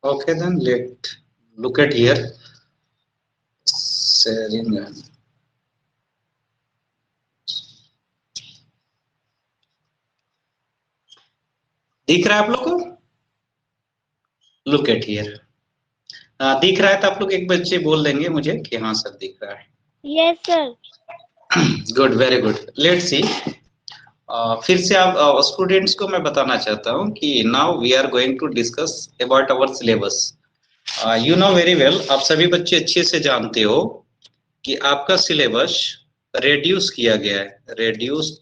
Okay, then let look at here. Sharing. दिख रहा है आप लोग को? Look at here. दिख रहा है तो आप लोग एक बच्चे बोल देंगे मुझे कि हाँ सर दिख रहा है। Yes sir. Good, very good. Let's see. फिर से आप स्टूडेंट्स को मैं बताना चाहता हूँ कि now we are going to discuss about our syllabus. You know very well, आप सभी बच्चे अच्छे से जानते हो कि आपका सिलेबस रेड्यूस किया गया है, रेड्यूस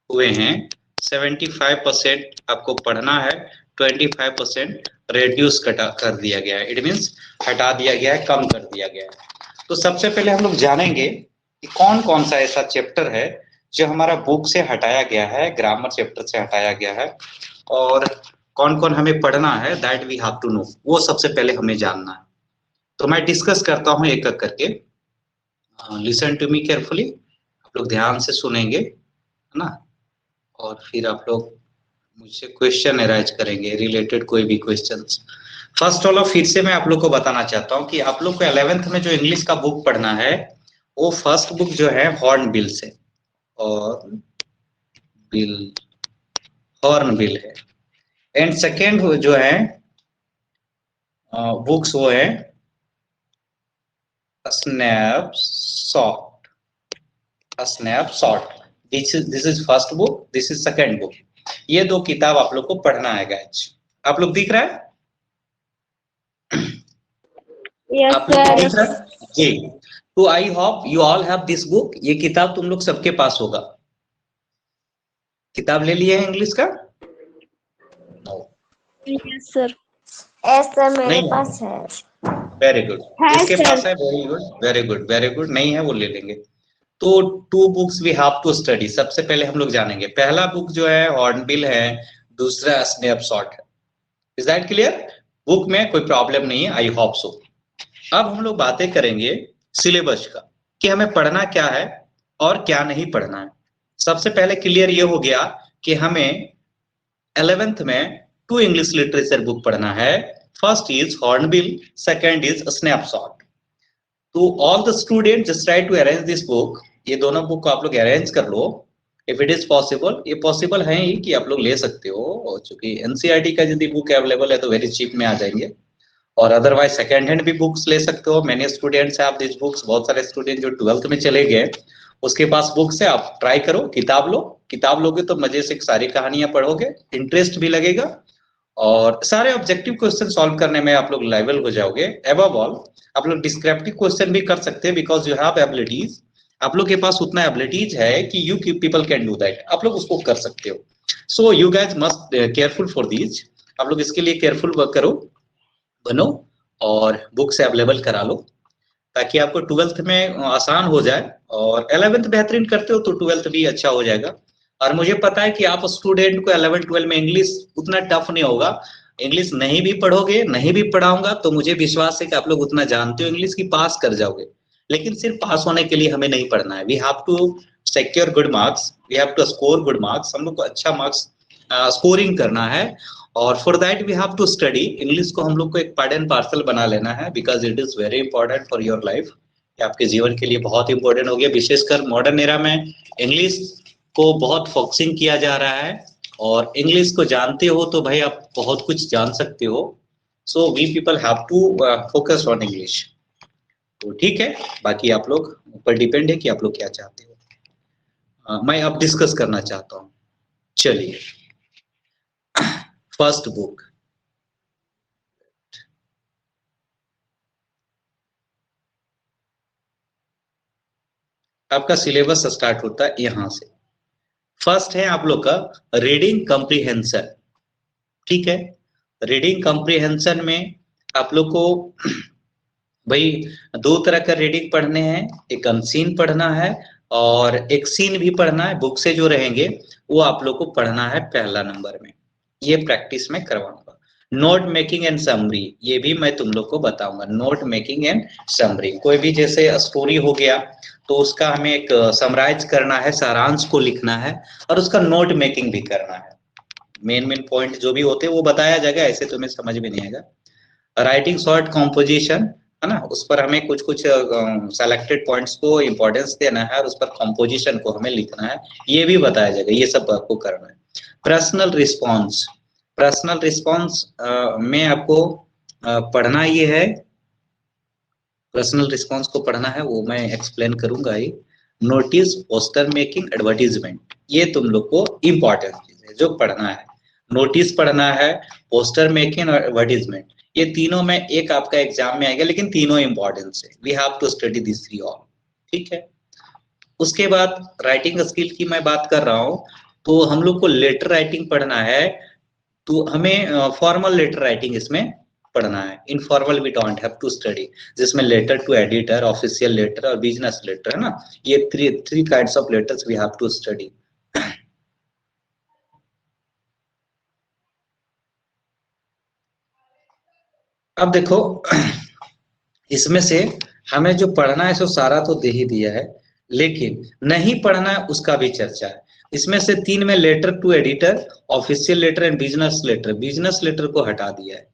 हुए हैं। 75% आपको पढ़ना है, 25% रेड्यूस कर दिया गया है। इट मीन्स हटा दिया गया है, कम कर दिया गया है। तो सबसे पहले हम लोग जानेंगे कि कौन कौन सा ऐसा चैप्टर है जो हमारा बुक से हटाया गया है, ग्रामर चैप्टर से हटाया गया है, और कौन कौन हमें पढ़ना है, that we have to know. वो सबसे पहले हमें जानना है। तो मैं डिस्कस करता हूँ एक एक करके। लिसन टू मी केयरफुली, आप लोग ध्यान से सुनेंगे, है ना? और फिर आप लोग मुझसे क्वेश्चन अराइज करेंगे, रिलेटेड कोई भी क्वेश्चंस। फर्स्ट ऑल फिर से मैं आप लोग को बताना चाहता हूँ कि आप लोग को 11th में जो इंग्लिश का बुक पढ़ना है, वो फर्स्ट बुक जो है हॉर्नबिल से, और बिल, हॉर्नबिल है। एंड सेकेंड जो है बुक्स वो है snapshot, snapshot. This is first book, this is second book. ये दो किताब आप लोग को पढ़ना है गाइज। आप लोग दिख रहा है? यस आप लोग को दिख सर। रहा है जी? तो I hope you all have this book. ये किताब तुम लोग सबके पास होगा। किताब ले लिए है इंग्लिश का? No, yes sir. Yes sir, मेरे नहीं पास है। Very good. है जिसके सर। पास है very good, very good, very good. नहीं है वो ले लेंगे। तो two books we have to study. सबसे पहले हम लोग जानेंगे, पहला बुक जो है हॉर्नबिल है, दूसरा स्नैपशॉट है। Is that clear? बुक में कोई प्रॉब्लम नहीं है, आई होप सो। अब हम लोग बातें करेंगे सिलेबस का, कि हमें पढ़ना क्या है और क्या नहीं पढ़ना है। सबसे पहले क्लियर ये हो गया कि हमें 11th में टू इंग्लिश लिटरेचर बुक पढ़ना है। First is hornbill, second is snapshot. तो all the student just try to arrange this book. ये दोनों बुक को आप लोग अरेंज कर लो इफ इट इज पॉसिबल। ये पॉसिबल है ही कि आप लोग ले सकते हो, चूंकि एनसीईआरटी का यदि बुक अवेलेबल है तो वेरी चीप में आ जाएंगे, और अदरवाइज सेकंड हैंड भी बुक्स ले सकते हो। Many students have this books. बहुत सारे स्टूडेंट जो 12th में चले गए उसके पास बुक्स है, आप ट्राई करो, किताब लो। किताब लोगे तो मजे से सारी कहानियां पढ़ोगे, इंटरेस्ट भी लगेगा, और सारे ऑब्जेक्टिव क्वेश्चन सॉल्व करने में आप लोग लेवल हो जाओगे। अबव ऑल आप लोग डिस्क्रिप्टिव क्वेश्चन भी कर सकते हैं, बिकॉज यू हैव एबिलिटीज। आप लोग के पास उतना एबिलिटीज है कि you people can do that, आप लोग उसको कर सकते हो। So you guys must careful for these. आप लोग इसके लिए केयरफुल वर्क करो, बनो, और बुक से अवेलेबल करा लो, ताकि आपको 12th में आसान हो जाए। और 11th बेहतरीन करते हो तो 12th भी अच्छा हो जाएगा। और मुझे पता है कि आप स्टूडेंट को 11 12 में इंग्लिश उतना टफ नहीं होगा। इंग्लिश नहीं भी पढ़ोगे, नहीं भी पढ़ाऊंगा, तो मुझे विश्वास है कि आप लोग उतना जानते हो इंग्लिश की, पास कर जाओगे। लेकिन सिर्फ पास होने के लिए हमें नहीं पढ़ना है। We have to secure good marks, we have to score good marks. हम लोग को अच्छा मार्क्स स्कोरिंग करना है, और for that we have to study. English को हम लोग को एक पार्ट एंड पार्सल बना लेना है, because it is very important for your life. आपके जीवन के लिए बहुत इंपॉर्टेंट हो गया, विशेषकर मॉडर्न एरा में इंग्लिश को बहुत फोकसिंग किया जा रहा है। और इंग्लिश को जानते हो तो भाई आप बहुत कुछ जान सकते हो। So we people have to focus on English. तो ठीक है, बाकी आप लोग ऊपर डिपेंड है कि आप लोग क्या चाहते हो। मैं अब डिस्कस करना चाहता हूँ। चलिए, फर्स्ट बुक। आपका सिलेबस स्टार्ट होता है यहां से। फर्स्ट है आप लोग का रीडिंग कॉम्प्रिहेंशन। ठीक है, रीडिंग कॉम्प्रिहेंशन में आप लोग को भाई दो तरह का रीडिंग पढ़ने हैं। एक अनसीन पढ़ना है और एक सीन भी पढ़ना है। बुक से जो रहेंगे वो आप लोग को पढ़ना है पहला नंबर में। ये प्रैक्टिस में करवाऊंगा। नोट मेकिंग एंड समरी, ये भी मैं तुम लोग को बताऊंगा। नोट मेकिंग एंड समरी, कोई भी जैसे स्टोरी हो गया तो उसका हमें एक समराइज करना है, सारांश को लिखना है, और उसका नोट मेकिंग भी करना है। मेन मेन पॉइंट जो भी होते हैं वो बताया जाएगा, ऐसे तुम्हें समझ में नहीं आएगा। राइटिंग शॉर्ट कॉम्पोजिशन, है ना, उस पर हमें कुछ कुछ सेलेक्टेड पॉइंट्स को इंपॉर्टेंस देना है और उस पर कॉम्पोजिशन को हमें लिखना है, ये भी बताया जाएगा, ये सब आपको करना है। पर्सनल रिस्पॉन्स, पर्सनल रिस्पॉन्स में आपको पढ़ना ये है, पर्सनल रिस्पॉन्स को पढ़ना है, वो मैं एक्सप्लेन करूंगा ही। नोटिस, पोस्टर मेकिंग, एडवर्टीजमेंट, ये तुम लोग को इंपॉर्टेंट चीज है जो पढ़ना है। नोटिस पढ़ना है, पोस्टर मेकिंग और एडवर्टीजमेंट, ये तीनों में एक आपका एग्जाम में आएगा, लेकिन तीनों इंपॉर्टेंट है। We have to study this three all, ठीक है। उसके बाद राइटिंग स्किल की मैं बात कर रहा हूँ, तो हम लोग को लेटर राइटिंग पढ़ना है, तो हमें फॉर्मल लेटर राइटिंग इसमें पढ़ना है, informal we don't have to study, जिसमें letter to editor, official letter और बिजनेस लेटर, है ना, ये three kinds of letters we have to study. अब देखो इसमें से हमें जो पढ़ना है सो सारा तो दे ही दिया है, लेकिन नहीं पढ़ना है उसका भी चर्चा है। इसमें से तीन में letter to editor, official letter and business letter, business letter को हटा दिया है।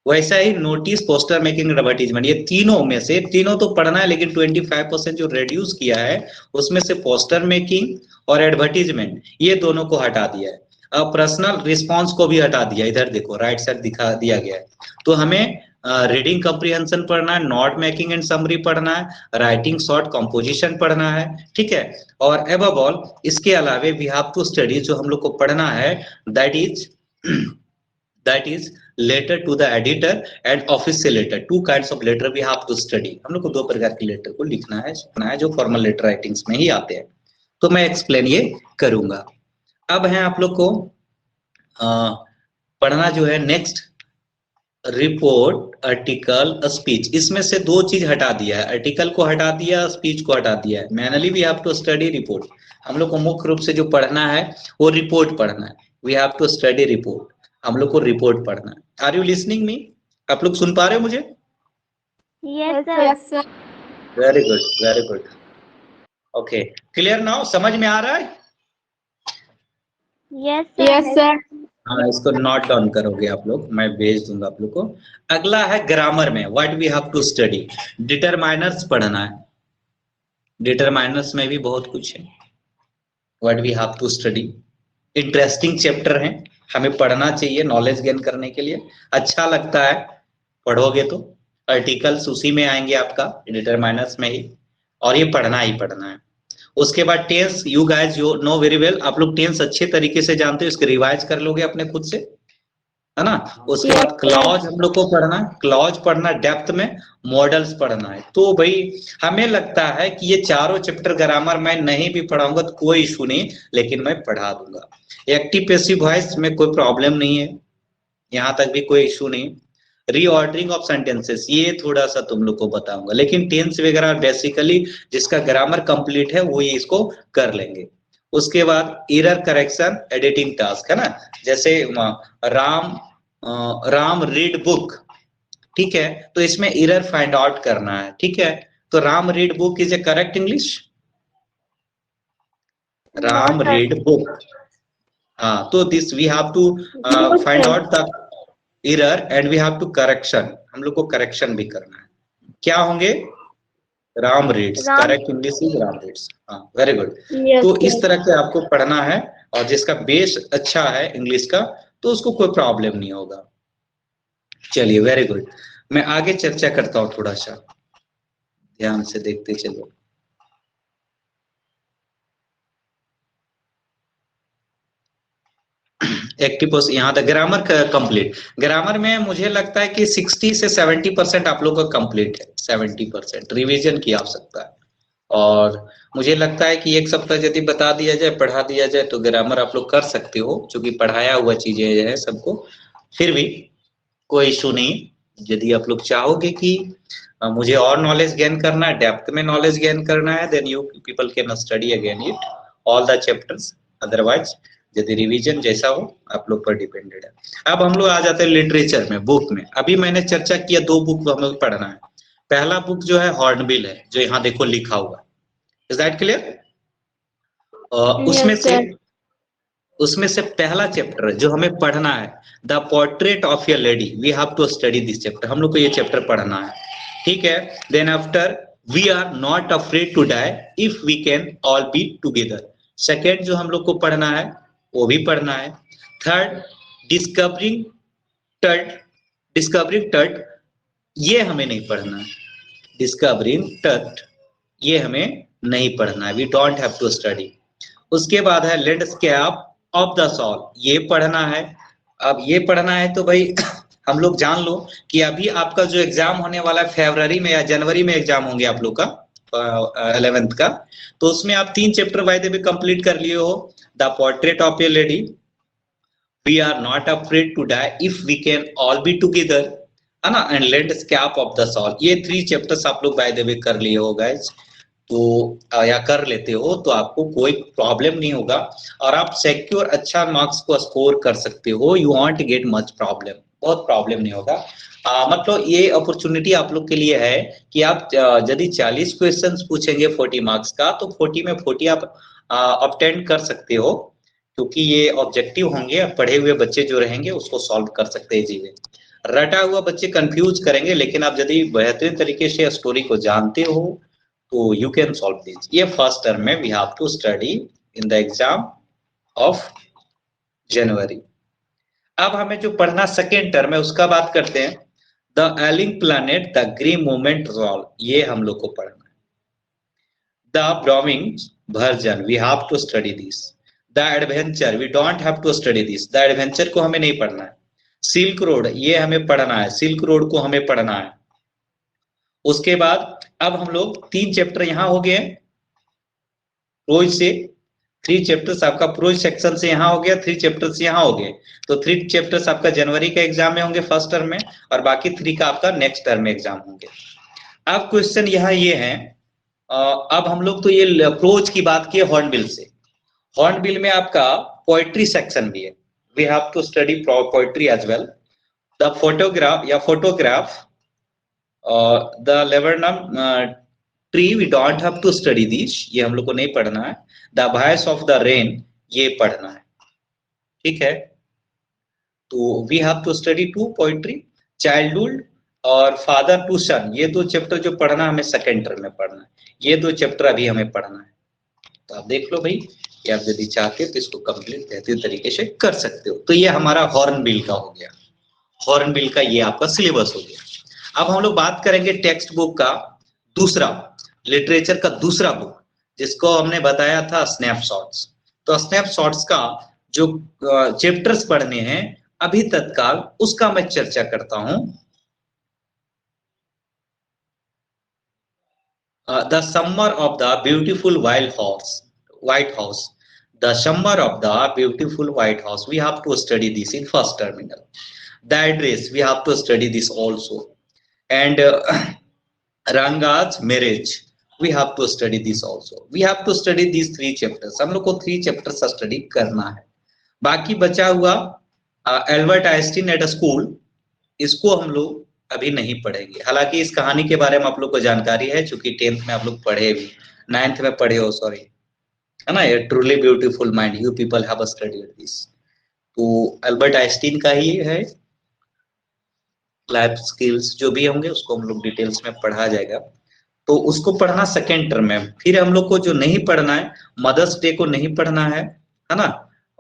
वैसा ही नोटिस, पोस्टर मेकिंग, एडवर्टीजमेंट, ये तीनों में से तीनों तो पढ़ना है, लेकिन 25% जो रिड्यूस किया है उसमें से पोस्टर मेकिंग और एडवर्टीजमेंट, ये दोनों को हटा दिया है। अब पर्सनल रिस्पॉन्स को भी हटा दिया, इधर देखो राइट साइड दिखा दिया गया है। तो हमें रीडिंग कम्प्रीहेंशन पढ़ना है, नोट मेकिंग एंड समरी पढ़ना है, राइटिंग शॉर्ट कंपोजिशन पढ़ना है, ठीक है। और एबव ऑल इसके अलावे वी हैव टू स्टडी, जो हम लोग को पढ़ना है that is letter to the editor and official letter, two kinds of letter we have to study. हम लोग को दो प्रकार के लेटर को लिखना है, सीखना है, जो फॉर्मल लेटर राइटिंग्स में ही आते हैं। तो मैं एक्सप्लेन ये करूंगा। अब है आप लोग को पढ़ना जो है नेक्स्ट, रिपोर्ट, आर्टिकल, स्पीच। इसमें से दो चीज हटा दिया है, आर्टिकल को हटा दिया, स्पीच को हटा दिया है। Mainly we have to study report. हम लोग को मुख्य रूप से जो पढ़ना है वो रिपोर्ट पढ़ना है, we have to study report, हम लोग को रिपोर्ट पढ़ना है। Are you listening me? आप लोग सुन पा रहे हो मुझे? Yes sir. Very good, very good, okay, clear now, समझ में आ रहा है? Yes sir. हाँ, इसको नोट डाउन करोगे आप लोग, मैं भेज दूंगा आप लोग को। अगला है ग्रामर में, what we have to study, determiners पढ़ना है। डिटरमाइनर्स में भी बहुत कुछ है, what we have to study. Interesting chapter है, हमें पढ़ना चाहिए नॉलेज गेन करने के लिए, अच्छा लगता है पढ़ोगे तो। आर्टिकल्स उसी में आएंगे आपका, डिटरमाइनर्स में ही, और ये पढ़ना ही पढ़ना है। उसके बाद tense, you guys you know very well, आप लोग टेंस अच्छे तरीके से जानते हो, इसको रिवाइज कर लोगे अपने खुद से, है ना। उसके बाद क्लॉज हम लोग को पढ़ना, क्लॉज पढ़ना डेप्थ में, मॉडल्स पढ़ना है। तो भाई हमें लगता है कि ये चारों चैप्टर ग्रामर मैं नहीं भी पढ़ाऊंगा तो कोई इशू नहीं, लेकिन मैं पढ़ा दूंगा। एक्टिव पैसिव वॉइस में कोई प्रॉब्लम नहीं है, यहाँ तक भी कोई इशू नहीं। रीऑर्डरिंग ऑफ सेंटेंसेस, ये थोड़ा सा तुम लोग को बताऊंगा, लेकिन टेंस वगैरह बेसिकली जिसका ग्रामर कंप्लीट है वो ये इसको कर लेंगे। उसके बाद एरर करेक्शन, एडिटिंग टास्क, है ना, जैसे राम रीड बुक, ठीक है, तो इसमें एरर फाइंड आउट करना है, ठीक है। तो Ram read book is a correct English, Ram read book, हाँ, तो this we have to find out the error and we have to correction, हम लोग को करेक्शन भी करना है। क्या होंगे? Ram reads, correct English is Ram reads, हाँ, वेरी गुड। तो इस तरह के आपको पढ़ना है, और जिसका बेस अच्छा है इंग्लिश का तो उसको कोई प्रॉब्लम नहीं होगा। चलिए, वेरी गुड, मैं आगे चर्चा करता हूँ, थोड़ा सा ध्यान से देखते चलो। एक्टिव पोस्ट, यहाँ तक ग्रामर कंप्लीट। ग्रामर में मुझे लगता है कि 60 से 70% आप लोग का कंप्लीट है, 70% रिवीजन की आवश्यकता है। और मुझे लगता है कि एक सप्ताह यदि बता दिया जाए, पढ़ा दिया जाए, तो ग्रामर आप लोग कर सकते हो, क्योंकि पढ़ाया हुआ चीजें है सबको। फिर भी कोई इशू नहीं, यदि आप लोग चाहोगे कि मुझे और नॉलेज गेन करना है, डेप्थ में नॉलेज गेन करना है, then you people can study again it all the chapters. Otherwise यदि रिवीजन जैसा हो आप लोग पर डिपेंडेड है। अब हम लोग आ जाते हैं लिटरेचर में, बुक में। अभी मैंने चर्चा किया, दो बुक हम लोग पढ़ना है। पहला बुक जो है हॉर्नबिल है, जो यहाँ देखो लिखा हुआ, इज दैट क्लियर? उसमें से उसमें से पहला चैप्टर जो हमें पढ़ना है, the portrait of a lady, we have to study this chapter, हम लोग को ये चैप्टर पढ़ना है, ठीक है। Then after we are not afraid to die if we can all be together, second जो हम लोग को पढ़ना है वो भी पढ़ना है। Third discovering tert, discovering tert ये हमें नहीं पढ़ना है, डिस्कवरिंग टर्ट ये हमें नहीं पढ़ना है, we don't have to study. उसके बाद है लैंडस्केप ऑफ द सॉल, ये पढ़ना है। अब ये पढ़ना है तो भाई हम लोग जान लो कि अभी आपका जो एग्जाम होने वाला है फरवरी में या जनवरी में एग्जाम होंगे आप लोग का 11th का, तो उसमें आप 3 chapter by the way complete कर लिए हो, the portrait of a lady, we are not afraid to die if we can all be together, है ना, and landscape of the soul, ये 3 चैप्टर्स आप लोग बाय द वे कर लिए हो गाइस, तो या कर लेते हो तो आपको कोई प्रॉब्लम नहीं होगा और आप सिक्योर अच्छा मार्क्स को स्कोर कर सकते हो, you want get much problem, बहुत प्रॉब्लम नहीं होगा। मतलब ये अपॉर्चुनिटी आप लोग के लिए है कि आप यदि 40 क्वेश्चंस पूछेंगे 40 मार्क्स का तो 40 में 40 आप ऑब्टेन कर सकते हो, क्योंकि ये ऑब्जेक्टिव होंगे, पढ़े हुए बच्चे जो रहेंगे उसको सॉल्व कर सकते हैं चीजें, रटा हुआ बच्चे कंफ्यूज करेंगे, लेकिन आप यदि बेहतरीन तरीके से स्टोरी को जानते हो तो यू कैन सॉल्व दिस। ये फर्स्ट टर्म में we have to study in the exam of January. अब हमें जो पढ़ना सेकेंड टर्म है उसका बात करते हैं, the ailing planet the green movement role, ये हम लोग को पढ़ना है। The Browning version we have to study this. The adventure we don't have to study this, the adventure को हमें नहीं पढ़ना है। सिल्क रोड ये हमें पढ़ना है, सिल्क रोड को हमें पढ़ना है। उसके बाद अब हम लोग 3 चैप्टर यहां हो गए प्रोज से, 3 चैप्टर्स आपका प्रोज सेक्शन से यहां हो गया, 3 चैप्टर्स यहां हो गए, तो 3 चैप्टर्स आपका जनवरी का एग्जाम में होंगे फर्स्ट टर्म में, और बाकी 3 का आपका नेक्स्ट टर्म में एग्जाम होंगे। अब क्वेश्चन यहाँ ये है, अब हम लोग तो ये प्रोज की बात की हॉर्नबिल से, हॉर्नबिल में आपका पोएट्री सेक्शन भी है, we have to study poetry as well. The photograph या photograph the laburnum tree we don't have to study this, ये हम लोग को नहीं पढ़ना है। The voice of the rain ये पढ़ना है, ठीक है। तो we have to study 2 poetry, childhood और फादर टू सन, ये 2 चैप्टर जो पढ़ना हमें सेकेंड टर्म में पढ़ना है, ये 2 चैप्टर अभी हमें पढ़ना है। तो आप देख लो भाई कि आप यदि चाहते हो तो इसको कंप्लीट बेहतरीन तरीके से कर सकते हो। तो ये हमारा हॉर्नबिल का हो गया, हॉर्नबिल का ये आपका सिलेबस हो गया। अब हम लोग बात करेंगे टेक्स्ट बुक का दूसरा, लिटरेचर का दूसरा बुक, जिसको हमने बताया था स्नैपशॉट्स। तो स्नैपशॉट्स का जो चैप्टर्स पढ़ने हैं अभी तत्काल, उसका मैं चर्चा करता हूं। The summer of the beautiful white house, the summer of the beautiful white house, we have to study this in first terminal. The address we have to study this also, and Ranga's marriage we have to study this also, we have to study these 3 chapters, हम लोग को 3 chapters study करना है। बाकी बचा हुआ Albert Einstein at school, इसको हम लोग अभी नहीं पढ़ेंगे, हालांकि इस कहानी के बारे में आप लोग को जानकारी है, चूंकि 10th में आप लोग पढ़े भी, 9th में पढ़े हो, सॉरी, है ना, ये truly beautiful mind, you people have studied this. तो एल्बर्ट आइंस्टीन का ही है, लाइफ स्किल्स जो भी होंगे उसको हम लोग डिटेल्स में पढ़ा जाएगा, तो उसको पढ़ना सेकेंड टर्म में। फिर हम लोग को जो नहीं पढ़ना है, मदर्स डे को नहीं पढ़ना है ना।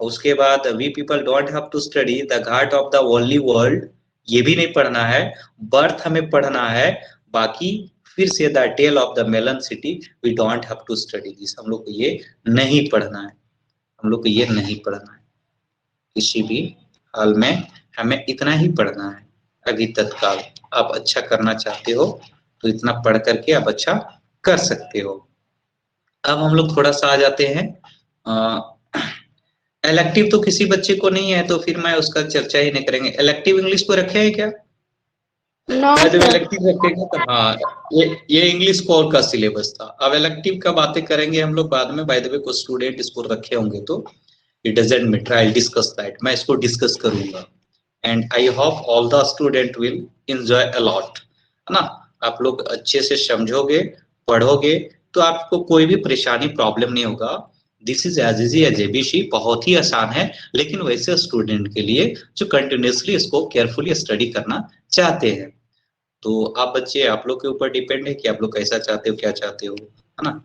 उसके बाद we people don't have to study the ghat of the only world, ये भी नहीं पढ़ना है। बर्थ हमें पढ़ना है, बाकी फिर से the tale of the melon city we don't have to study this, हम लोग को ये नहीं पढ़ना है, हम लोग को ये नहीं पढ़ना है किसी भी हाल में, हमें इतना ही पढ़ना है अभी तत्काल। आप अच्छा करना चाहते हो तो इतना पढ़ करके आप अच्छा कर सकते हो। अब हम लोग थोड़ा सा आ जाते हैं, इलेक्टिव तो किसी बच्चे को नहीं है तो फिर मैं उसका चर्चा ही नहीं करेंगे। इलेक्टिव इंग्लिश को रखे हैं क्या? जब इलेक्टिव रखेंगे तो हाँ, ये इंग्लिश कोर का सिलेबस था। अब इलेक्टिव का बातें करेंगे हम लोग बाद में, बाय द वे कुछ स्टूडेंट इसको रखे होंगे तो it doesn't matter, I will discuss that, मैं इसको डिस्कस करूंगा and I hope all the student will enjoy a lot, है ना। आप लोग अच्छे से समझोगे, पढ़ोगे तो आपको कोई भी परेशानी प्रॉब्लम नहीं होगा। This is as easy as ABC, बहुत ही आसान है, लेकिन वैसे स्टूडेंट के लिए जो कंटिन्यूसली इसको केयरफुली स्टडी करना चाहते हैं। तो आप बच्चे, आप लोग के ऊपर डिपेंड है कि आप लोग कैसा चाहते हो, क्या चाहते हो, है ना।